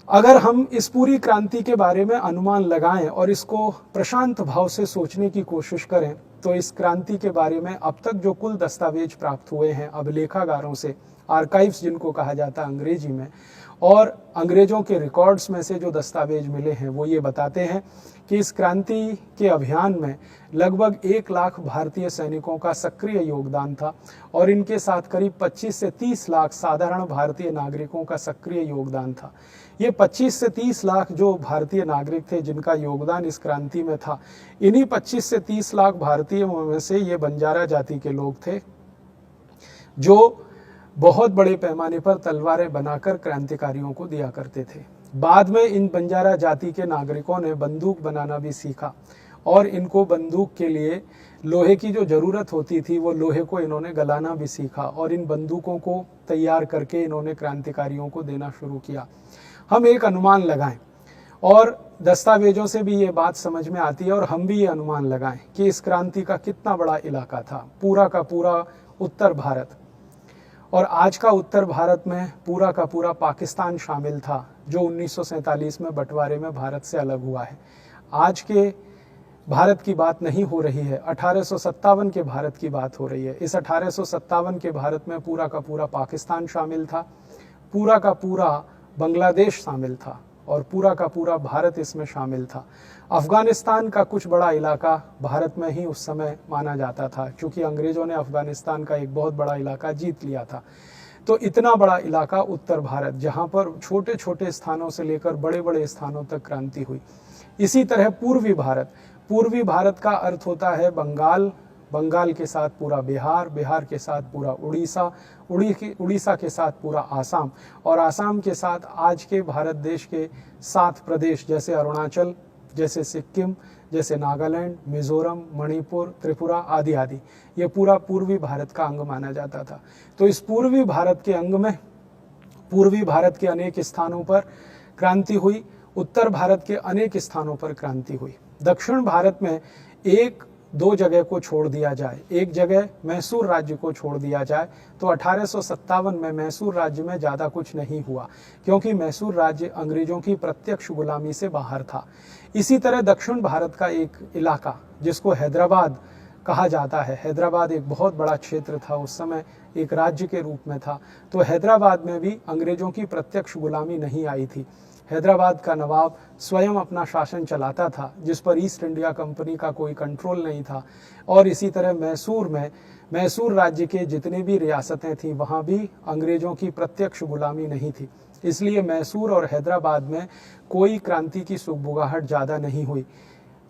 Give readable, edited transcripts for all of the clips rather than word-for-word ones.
अगर हम इस पूरी क्रांति के बारे में अनुमान लगाएं और इसको प्रशांत भाव से सोचने की कोशिश करें तो इस क्रांति के बारे में अब तक जो कुल दस्तावेज प्राप्त हुए हैं अभिलेखागारों से, आर्काइव्स जिनको कहा जाता है अंग्रेजी में, और अंग्रेजों के रिकॉर्ड्स में से जो दस्तावेज मिले हैं वो ये बताते हैं कि इस क्रांति के अभियान में लगभग 1 लाख भारतीय सैनिकों का सक्रिय योगदान था और इनके साथ करीब 25 से 30 लाख साधारण भारतीय नागरिकों का सक्रिय योगदान था। ये 25 से 30 लाख जो भारतीय नागरिक थे जिनका योगदान इस क्रांति में था, इन्हीं 25 से 30 लाख भारतीयों में से ये बंजारा जाति के लोग थे जो बहुत बड़े पैमाने पर तलवारें बनाकर क्रांतिकारियों को दिया करते थे। बाद में इन बंजारा जाति के नागरिकों ने बंदूक बनाना भी सीखा और इनको बंदूक के लिए लोहे की जो ज़रूरत होती थी वो लोहे को इन्होंने गलाना भी सीखा और इन बंदूकों को तैयार करके इन्होंने क्रांतिकारियों को देना शुरू किया। हम एक अनुमान लगाएं और दस्तावेजों से भी ये बात समझ में आती है और हम भी ये अनुमान लगाएं कि इस क्रांति का कितना बड़ा इलाका था। पूरा का पूरा उत्तर भारत, और आज का उत्तर भारत में पूरा का पूरा पाकिस्तान शामिल था जो 1947 में बंटवारे में भारत से अलग हुआ है। आज के भारत की बात नहीं हो रही है, 1857 के भारत की बात हो रही है। इस 1857 के भारत में पूरा का पूरा पाकिस्तान शामिल था, पूरा का पूरा बांग्लादेश शामिल था और पूरा का पूरा भारत इसमें शामिल था। अफगानिस्तान का कुछ बड़ा इलाका भारत में ही उस समय माना जाता था क्योंकि अंग्रेजों ने अफगानिस्तान का एक बहुत बड़ा इलाका जीत लिया था। तो इतना बड़ा इलाका उत्तर भारत जहाँ पर छोटे छोटे स्थानों से लेकर बड़े बड़े स्थानों तक क्रांति हुई। इसी तरह पूर्वी भारत का अर्थ होता है बंगाल, बंगाल के साथ पूरा बिहार, बिहार के साथ पूरा उड़ीसा, उड़ीसा के साथ पूरा आसाम और आसाम के साथ आज के भारत देश के 7 प्रदेश जैसे अरुणाचल, जैसे सिक्किम, जैसे नागालैंड, मिजोरम, मणिपुर, त्रिपुरा आदि आदि। ये पूरा पूर्वी भारत का अंग माना जाता था। तो इस पूर्वी भारत के अंग में पूर्वी भारत के अनेक स्थानों पर क्रांति हुई, उत्तर भारत के अनेक स्थानों पर क्रांति हुई। दक्षिण भारत में 1-2 जगह को छोड़ दिया जाए, एक जगह मैसूर राज्य को छोड़ दिया जाए तो 1857 में मैसूर राज्य में ज़्यादा कुछ नहीं हुआ क्योंकि मैसूर राज्य अंग्रेजों की प्रत्यक्ष गुलामी से बाहर था। इसी तरह दक्षिण भारत का एक इलाका जिसको हैदराबाद कहा जाता है, हैदराबाद एक बहुत बड़ा क्षेत्र था, उस समय एक राज्य के रूप में था। तो हैदराबाद में भी अंग्रेजों की प्रत्यक्ष गुलामी नहीं आई थी। हैदराबाद का नवाब स्वयं अपना शासन चलाता था जिस पर ईस्ट इंडिया कंपनी का कोई कंट्रोल नहीं था। और इसी तरह मैसूर राज्य के जितने भी रियासतें थीं वहाँ भी अंग्रेजों की प्रत्यक्ष गुलामी नहीं थी। इसलिए मैसूर और हैदराबाद में कोई क्रांति की सुगबुगाहट ज़्यादा नहीं हुई।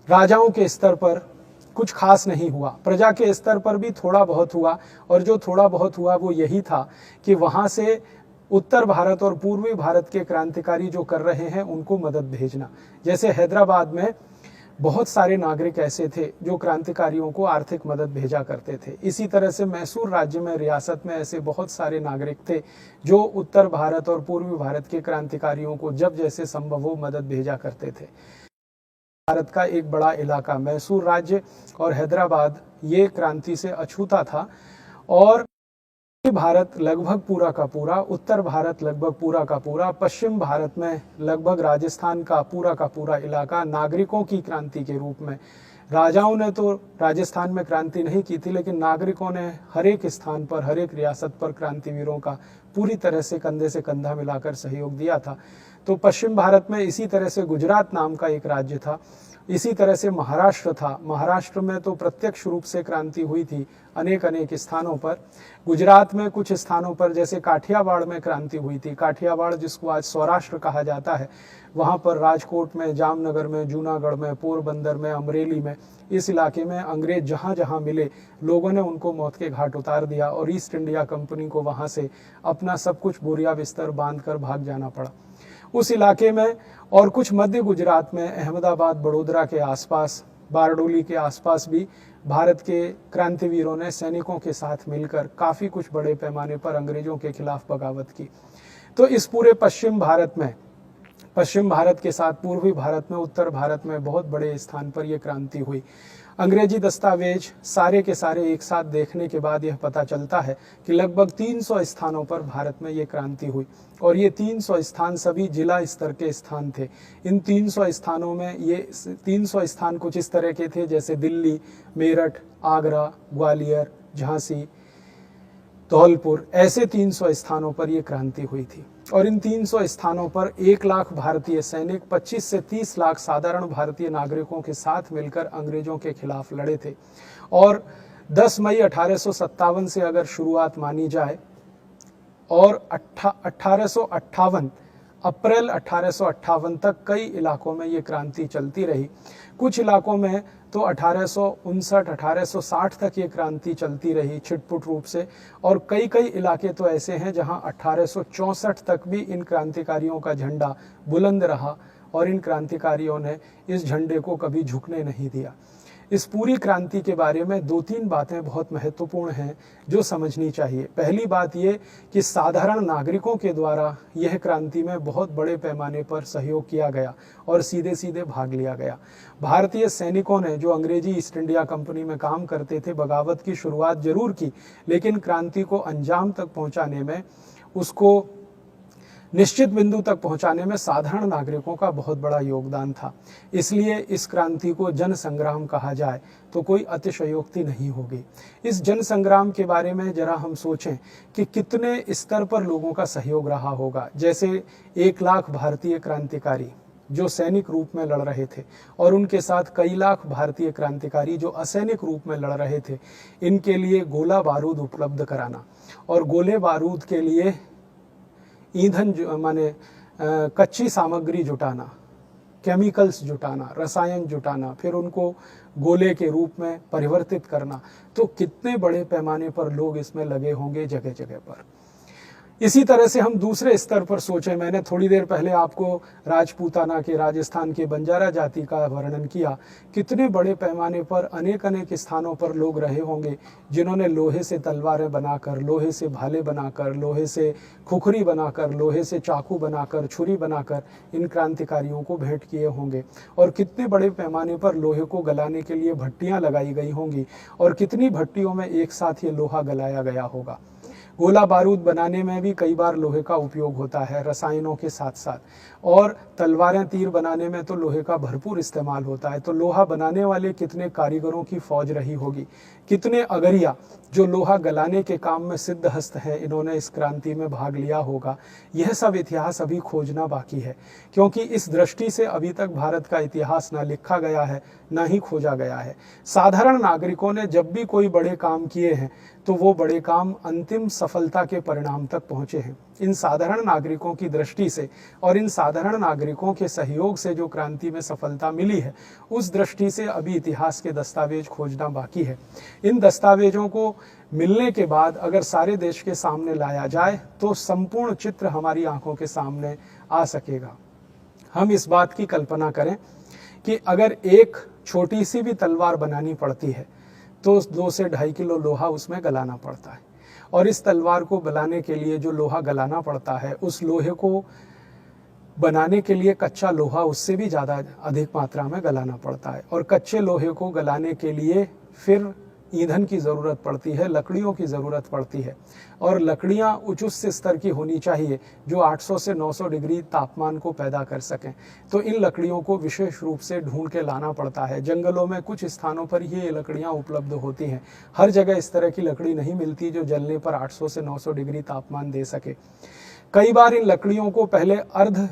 राजाओं के स्तर पर कुछ खास नहीं हुआ, प्रजा के स्तर पर भी थोड़ा बहुत हुआ और जो थोड़ा बहुत हुआ वो यही था कि वहाँ से उत्तर भारत और पूर्वी भारत के क्रांतिकारी जो कर रहे हैं उनको मदद भेजना। जैसे हैदराबाद में बहुत सारे नागरिक ऐसे थे जो क्रांतिकारियों को आर्थिक मदद भेजा करते थे। इसी तरह से मैसूर राज्य में, रियासत में ऐसे बहुत सारे नागरिक थे जो उत्तर भारत और पूर्वी भारत के क्रांतिकारियों को जब जैसे संभव हो मदद भेजा करते थे। भारत का एक बड़ा इलाका मैसूर राज्य और हैदराबाद ये क्रांति से अछूता था और भारत लगभग पूरा का पूरा, उत्तर भारत लगभग पूरा का पूरा, पश्चिम भारत में लगभग राजस्थान का पूरा इलाका नागरिकों की क्रांति के रूप में, राजाओं ने तो राजस्थान में क्रांति नहीं की थी लेकिन नागरिकों ने हर एक स्थान पर, हर एक रियासत पर क्रांतिवीरों का पूरी तरह से कंधे से कंधा मिलाकर सहयोग दिया था। तो पश्चिम भारत में इसी तरह से गुजरात नाम का एक राज्य था, इसी तरह से महाराष्ट्र था। महाराष्ट्र में तो प्रत्यक्ष रूप से क्रांति हुई थी अनेक स्थानों पर। गुजरात में कुछ स्थानों पर जैसे काठियावाड़ में क्रांति हुई थी। काठियावाड़ जिसको आज सौराष्ट्र कहा जाता है, वहाँ पर राजकोट में, जामनगर में, जूनागढ़ में, पोरबंदर में, अमरेली में, इस इलाके में अंग्रेज जहाँ जहाँ मिले लोगों ने उनको मौत के घाट उतार दिया और ईस्ट इंडिया कंपनी को वहाँ से अपना सब कुछ बोरिया बिस्तर बांध कर भाग जाना पड़ा। उस इलाके में और कुछ मध्य गुजरात में, अहमदाबाद, बड़ोदरा के आसपास, बारडोली के आसपास भी भारत के क्रांतिवीरों ने सैनिकों के साथ मिलकर काफ़ी कुछ बड़े पैमाने पर अंग्रेजों के खिलाफ बगावत की। तो इस पूरे पश्चिम भारत के साथ पूर्वी भारत में, उत्तर भारत में बहुत बड़े स्थान पर यह क्रांति हुई। अंग्रेजी दस्तावेज सारे के सारे एक साथ देखने के बाद यह पता चलता है कि लगभग 300 स्थानों पर भारत में ये क्रांति हुई और ये 300 स्थान सभी जिला स्तर के स्थान थे। इन 300 स्थानों में ये 300 स्थान कुछ इस तरह के थे जैसे दिल्ली, मेरठ, आगरा, ग्वालियर, झांसी, धौलपुर, ऐसे 300 स्थानों पर यह क्रांति हुई थी। और इन 300 स्थानों पर 1 लाख भारतीय सैनिक 25 से 30 लाख साधारण भारतीय नागरिकों के साथ मिलकर अंग्रेजों के खिलाफ लड़े थे। और 10 मई 1857 से अगर शुरुआत मानी जाए और 1858 अप्रैल 1858 तक कई इलाकों में ये क्रांति चलती रही। कुछ इलाकों में तो 1859 1860 तक ये क्रांति चलती रही छिटपुट रूप से, और कई इलाके तो ऐसे हैं जहां 1864 तक भी इन क्रांतिकारियों का झंडा बुलंद रहा और इन क्रांतिकारियों ने इस झंडे को कभी झुकने नहीं दिया। इस पूरी क्रांति के बारे में 2-3 बातें बहुत महत्वपूर्ण हैं जो समझनी चाहिए। पहली बात ये कि साधारण नागरिकों के द्वारा यह क्रांति में बहुत बड़े पैमाने पर सहयोग किया गया और सीधे सीधे भाग लिया गया। भारतीय सैनिकों ने जो अंग्रेजी ईस्ट इंडिया कंपनी में काम करते थे बगावत की शुरुआत जरूर की, लेकिन क्रांति को अंजाम तक पहुंचाने में, उसको निश्चित बिंदु तक पहुंचाने में साधारण नागरिकों का बहुत बड़ा योगदान था। इसलिए इस क्रांति को जन संग्राम कहा जाए तो कोई अतिशयोक्ति नहीं होगी। इस जन संग्राम के बारे में जरा हम सोचें कि कितने स्तर पर लोगों का सहयोग रहा होगा। जैसे 1 लाख भारतीय क्रांतिकारी जो सैनिक रूप में लड़ रहे थे और उनके साथ कई लाख भारतीय क्रांतिकारी जो असैनिक रूप में लड़ रहे थे, इनके लिए गोला बारूद उपलब्ध कराना और गोले बारूद के लिए ईंधन माने कच्ची सामग्री जुटाना, केमिकल्स जुटाना, रसायन जुटाना, फिर उनको गोले के रूप में परिवर्तित करना, तो कितने बड़े पैमाने पर लोग इसमें लगे होंगे जगह जगह पर। इसी तरह से हम दूसरे स्तर पर सोचें, मैंने थोड़ी देर पहले आपको राजपूताना के, राजस्थान के बंजारा जाति का वर्णन किया। कितने बड़े पैमाने पर अनेक स्थानों पर लोग रहे होंगे जिन्होंने लोहे से तलवारें बनाकर, लोहे से भाले बनाकर, लोहे से खुखरी बनाकर, लोहे से चाकू बनाकर, छुरी बनाकर इन क्रांतिकारियों को भेंट किए होंगे। और कितने बड़े पैमाने पर लोहे को गलाने के लिए भट्टियां लगाई गई होंगी और कितनी भट्टियों में एक साथ ये लोहा गलाया गया होगा। गोला बारूद बनाने में भी कई बार लोहे का उपयोग होता है रसायनों के साथ साथ, और तलवारें, तीर बनाने में तो लोहे का भरपूर इस्तेमाल होता है। तो लोहा बनाने वाले कितने कारीगरों की फौज रही होगी, कितने अगरिया जो लोहा गलाने के काम में सिद्धहस्त हैं, इन्होंने इस क्रांति में भाग लिया होगा। यह सब इतिहास अभी खोजना बाकी है, क्योंकि इस दृष्टि से अभी तक भारत का इतिहास ना लिखा गया है ना ही खोजा गया है। साधारण नागरिकों ने जब भी कोई बड़े काम किए हैं तो वो बड़े काम अंतिम सफलता के परिणाम तक पहुंचे हैं। इन साधारण नागरिकों की दृष्टि से और इन साधारण नागरिकों के सहयोग से जो क्रांति में सफलता मिली है, उस दृष्टि से अभी इतिहास के दस्तावेज खोजना बाकी है। इन दस्तावेजों को मिलने के बाद अगर सारे देश के सामने लाया जाए तो संपूर्ण चित्र हमारी आंखों के सामने आ सकेगा। हम इस बात की कल्पना करें कि अगर एक छोटी सी भी तलवार बनानी पड़ती है तो 2 से 2.5 किलो लोहा उसमें गलाना पड़ता है, और इस तलवार को गलाने के लिए जो लोहा गलाना पड़ता है, उस लोहे को बनाने के लिए कच्चा लोहा उससे भी ज़्यादा अधिक मात्रा में गलाना पड़ता है, और कच्चे लोहे को गलाने के लिए फिर ईंधन की ज़रूरत पड़ती है, लकड़ियों की ज़रूरत पड़ती है, और लकड़ियाँ उच्च स्तर की होनी चाहिए जो 800 से 900 डिग्री तापमान को पैदा कर सकें। तो इन लकड़ियों को विशेष रूप से ढूंढ के लाना पड़ता है। जंगलों में कुछ स्थानों पर ये लकड़ियाँ उपलब्ध होती हैं, हर जगह इस तरह की लकड़ी नहीं मिलती जो जलने पर 800 से 900 डिग्री तापमान दे सके। कई बार इन लकड़ियों को पहले अर्ध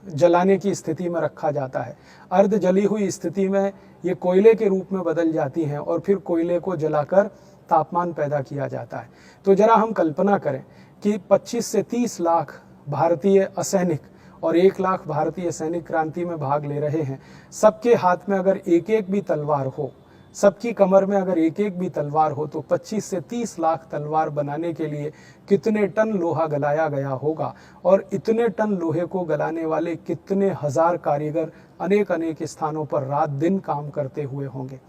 जलाने की स्थिति में रखा जाता है। अर्ध जली हुई स्थिति में ये कोयले के रूप में बदल जाती हैं और फिर कोयले को जलाकर तापमान पैदा किया जाता है। तो जरा हम कल्पना करें कि 25 से 30 लाख भारतीय असैनिक और 1 लाख भारतीय सैनिक क्रांति में भाग ले रहे हैं। सबके हाथ में अगर एक एक भी तलवार हो, सबकी कमर में अगर एक एक भी तलवार हो, तो 25 से 30 लाख तलवार बनाने के लिए कितने टन लोहा गलाया गया होगा, और इतने टन लोहे को गलाने वाले कितने हजार कारीगर अनेक स्थानों पर रात दिन काम करते हुए होंगे।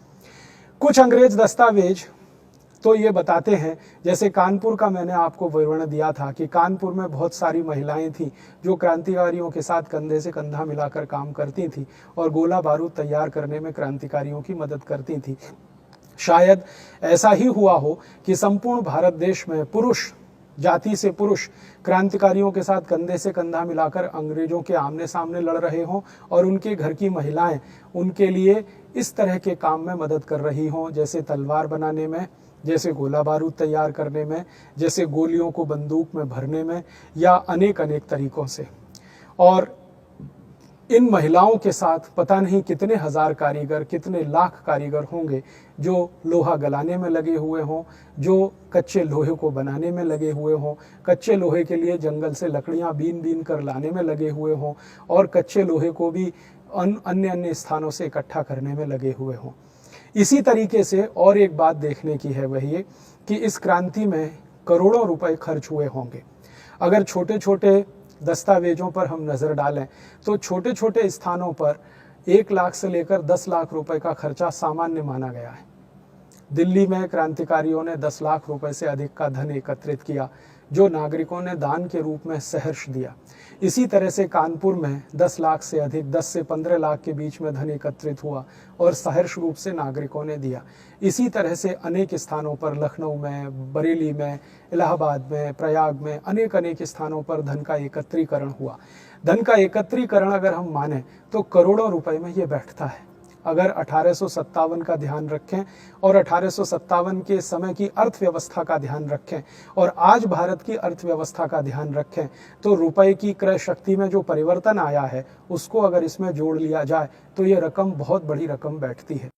कुछ अंग्रेज दस्तावेज तो ये बताते हैं, जैसे कानपुर का मैंने आपको विवरण दिया था कि कानपुर में बहुत सारी महिलाएं थीं जो क्रांतिकारियों के साथ कंधे से कंधा मिलाकर काम करती थीं और गोला बारूद तैयार करने में क्रांतिकारियों की मदद करती थीं। शायद ऐसा ही हुआ हो कि संपूर्ण भारत देश में पुरुष जाति से पुरुष क्रांतिकारियों के साथ कंधे से कंधा मिलाकर अंग्रेजों के आमने सामने लड़ रहे हों और उनके घर की महिलाएं उनके लिए इस तरह के काम में मदद कर रही हों, जैसे तलवार बनाने में, जैसे गोला बारूद तैयार करने में, जैसे गोलियों को बंदूक में भरने में, या अनेक अनेक तरीकों से। और इन महिलाओं के साथ पता नहीं कितने हजार कारीगर, कितने लाख कारीगर होंगे जो लोहा गलाने में लगे हुए हों, जो कच्चे लोहे को बनाने में लगे हुए हों, कच्चे लोहे के लिए जंगल से लकड़ियां बीन बीन कर लाने में लगे हुए हों और कच्चे लोहे को भी अन्य अन्य स्थानों से इकट्ठा करने में लगे हुए हों। इसी तरीके से और एक बात देखने की है, वही कि इस क्रांति में करोड़ों रुपए खर्च हुए होंगे। अगर छोटे छोटे दस्तावेजों पर हम नज़र डालें तो छोटे छोटे स्थानों पर 1 लाख से लेकर 10 लाख रुपए का खर्चा सामान्य माना गया है। दिल्ली में क्रांतिकारियों ने 10 लाख रुपए से अधिक का धन एकत्रित किया, जो नागरिकों ने दान के रूप में सहर्ष दिया। इसी तरह से कानपुर में 10 लाख से अधिक, 10 से 15 लाख के बीच में धन एकत्रित हुआ और सहर्ष रूप से नागरिकों ने दिया। इसी तरह से अनेक स्थानों पर, लखनऊ में, बरेली में, इलाहाबाद में, प्रयाग में, अनेक अनेक स्थानों पर धन का एकत्रीकरण हुआ। धन का एकत्रीकरण अगर हम माने तो करोड़ों रुपए में ये बैठता है। अगर 1857 का ध्यान रखें और 1857 के समय की अर्थव्यवस्था का ध्यान रखें और आज भारत की अर्थव्यवस्था का ध्यान रखें, तो रुपए की क्रय शक्ति में जो परिवर्तन आया है उसको अगर इसमें जोड़ लिया जाए तो ये रकम बहुत बड़ी रकम बैठती है।